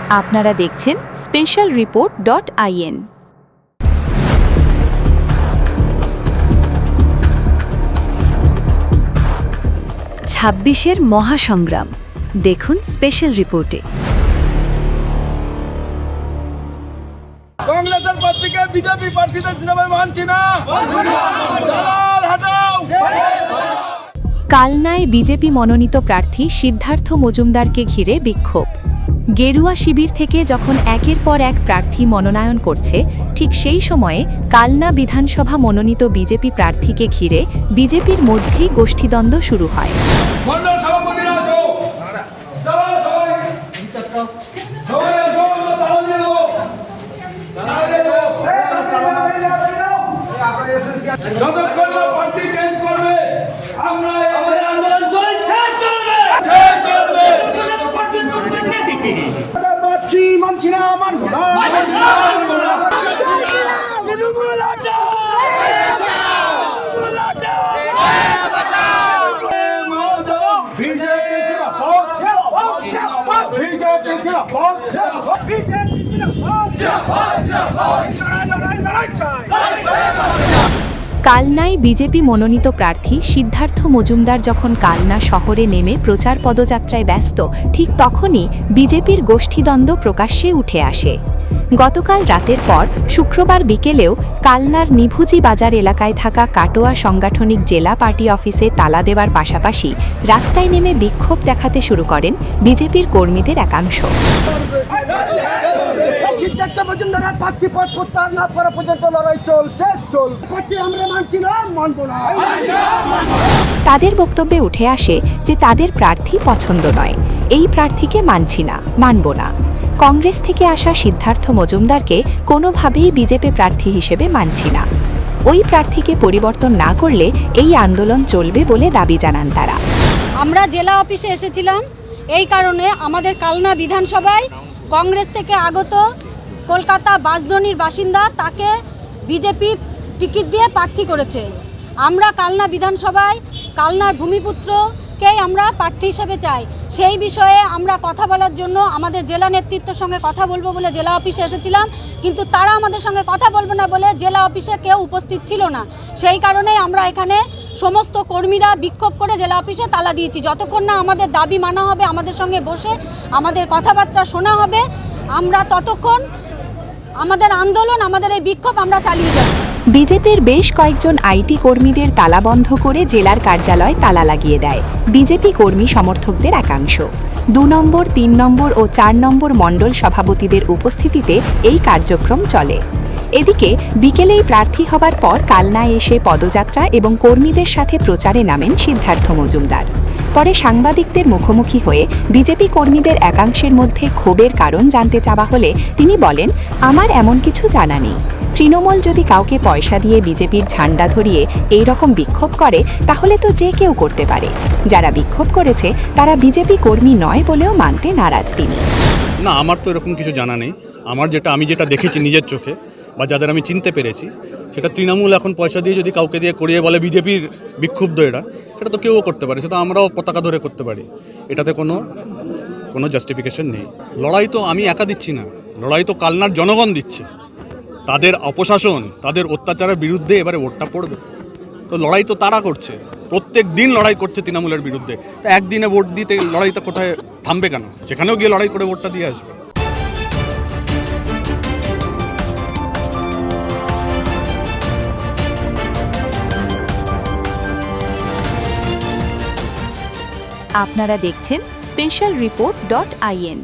আপনারা দেখছেন specialreport.in। 26-এর মহাসংগ্রাম দেখুন স্পেশাল রিপোর্টে। কংগ্রেসের প্রার্থীকে বিজেপি প্রার্থীদের সিনেমায় মানছি না। কালনায় বিজেপি মনোনীত প্রার্থী সিদ্ধার্থ মজুমদারকে ঘিরে বিক্ষোভ। গেরুয়া শিবির থেকে যখন একের পর এক প্রার্থী মনোনয়ন করছে, ঠিক সেই সময়ে কালনা বিধানসভা মনোনীত বিজেপি প্রার্থীকে ঘিরে বিজেপির মধ্যেই গোষ্ঠীদ্বন্দ্ব শুরু হয়। কালনায় বিজেপি মনোনীত প্রার্থী সিদ্ধার্থ মজুমদার যখন কালনা শহরে নেমে প্রচার পদযাত্রায় ব্যস্ত, ঠিক তখনই বিজেপির গোষ্ঠীদ্বন্দ্ব প্রকাশ্যে উঠে আসে। গতকাল রাতের পর শুক্রবার বিকেলেও কালনার নিভুজি বাজার এলাকায় থাকা কাটোয়া সাংগঠনিক জেলা পার্টি অফিসে তালা দেওয়ার পাশাপাশি রাস্তায় নেমে বিক্ষোভ দেখাতে শুরু করেন বিজেপির কর্মীদের একাংশ। তাদের বক্তব্যে উঠে আসে যে তাদের প্রার্থী পছন্দ নয়, এই প্রার্থীকে মানছি না, মানব না। কংগ্রেস থেকে আসা সিদ্ধার্থ মজুমদারকে কোনোভাবেই বিজেপি প্রার্থী হিসেবে মানছি না। ওই প্রার্থীকে পরিবর্তন না করলে এই আন্দোলন চলবে বলে দাবি জানান তারা। আমরা জেলা অফিসে এসেছিলাম এই কারণে, আমাদের কালনা বিধানসভায় কংগ্রেস থেকে আগত কলকাতা বাসদনির বাসিন্দা, তাকে বিজেপি টিকিট দিয়ে প্রার্থী করেছে। আমরা কালনা বিধানসভায় কালনার ভূমিপুত্রকেই আমরা প্রার্থী হিসেবে চাই। সেই বিষয়ে আমরা কথা বলার জন্য আমাদের জেলা নেতৃত্বের সঙ্গে কথা বলবো বলে জেলা অফিসে এসেছিলাম, কিন্তু তারা আমাদের সঙ্গে কথা বলবে না বলে জেলা অফিসে কেউ উপস্থিত ছিল না। সেই কারণেই আমরা এখানে সমস্ত কর্মীরা বিক্ষোভ করে জেলা অফিসে তালা দিয়েছি। যতক্ষণ না আমাদের দাবি মানা হবে, আমাদের সঙ্গে বসে আমাদের কথাবার্তা শোনা হবে, আমরা ততক্ষণ আমাদের আন্দোলন, আমাদের এই বিক্ষোভ আমরা চালিয়ে যাব। বিজেপির বেশ কয়েকজন আইটি কর্মীদের তালা বন্ধ করে জেলার কার্যালয় তালা লাগিয়ে দেয় বিজেপি কর্মী সমর্থকদের একাংশ। 2 নম্বর, 3 নম্বর ও 4 নম্বর মণ্ডল সভাপতিদের উপস্থিতিতে এই কার্যক্রম চলে। এদিকে বিকেলেই প্রার্থী হবার পর কালনায় এসে পদযাত্রা এবং কর্মীদের সাথে প্রচারে নামেন সিদ্ধার্থ মজুমদার। পরে সাংবাদিকদের মুখোমুখি হয়ে বিজেপি কর্মীদের একাংশের মধ্যে ক্ষোভের কারণ জানতে চাওয়া হলে তিনি বলেন, আমার এমন কিছু জানা নেই। তৃণমূল যদি কাউকে পয়সা দিয়ে বিজেপির ঝান্ডা ধরিয়ে এই রকম বিক্ষোভ করে, তাহলে তো যে কেউ করতে পারে। যারা বিক্ষোভ করেছে তারা বিজেপি কর্মী নয় বলেও মানতে নারাজ তিনি। না, আমার তো এরকম কিছু জানা নেই। আমি যেটা দেখেছি নিজের চোখে বা যাদের আমি চিনতে পেরেছি, সেটা তৃণমূল এখন পয়সা দিয়ে যদি কাউকে দিয়ে করিয়ে বলে বিজেপির বিক্ষুব্ধ এরা, সেটা তো কেউও করতে পারে, সেটা আমরাও পতাকা ধরে করতে পারি। এটাতে কোনো জাস্টিফিকেশন নেই। লড়াই তো আমি একা দিচ্ছি না, লড়াই তো কালনার জনগণ দিচ্ছে। তাদের অপশাসন, তাদের অত্যাচারের বিরুদ্ধে এবারে ভোটটা পড়বে, তো লড়াই তো তারা করছে। প্রত্যেক দিন লড়াই করছে তৃণমূলের বিরুদ্ধে, তো একদিনে ভোট দিতে লড়াইটা কোথায় থামবে কেন? সেখানেও গিয়ে লড়াই করে ভোটটা দিয়ে আসবে। আপনারা দেখছেন specialreport.in।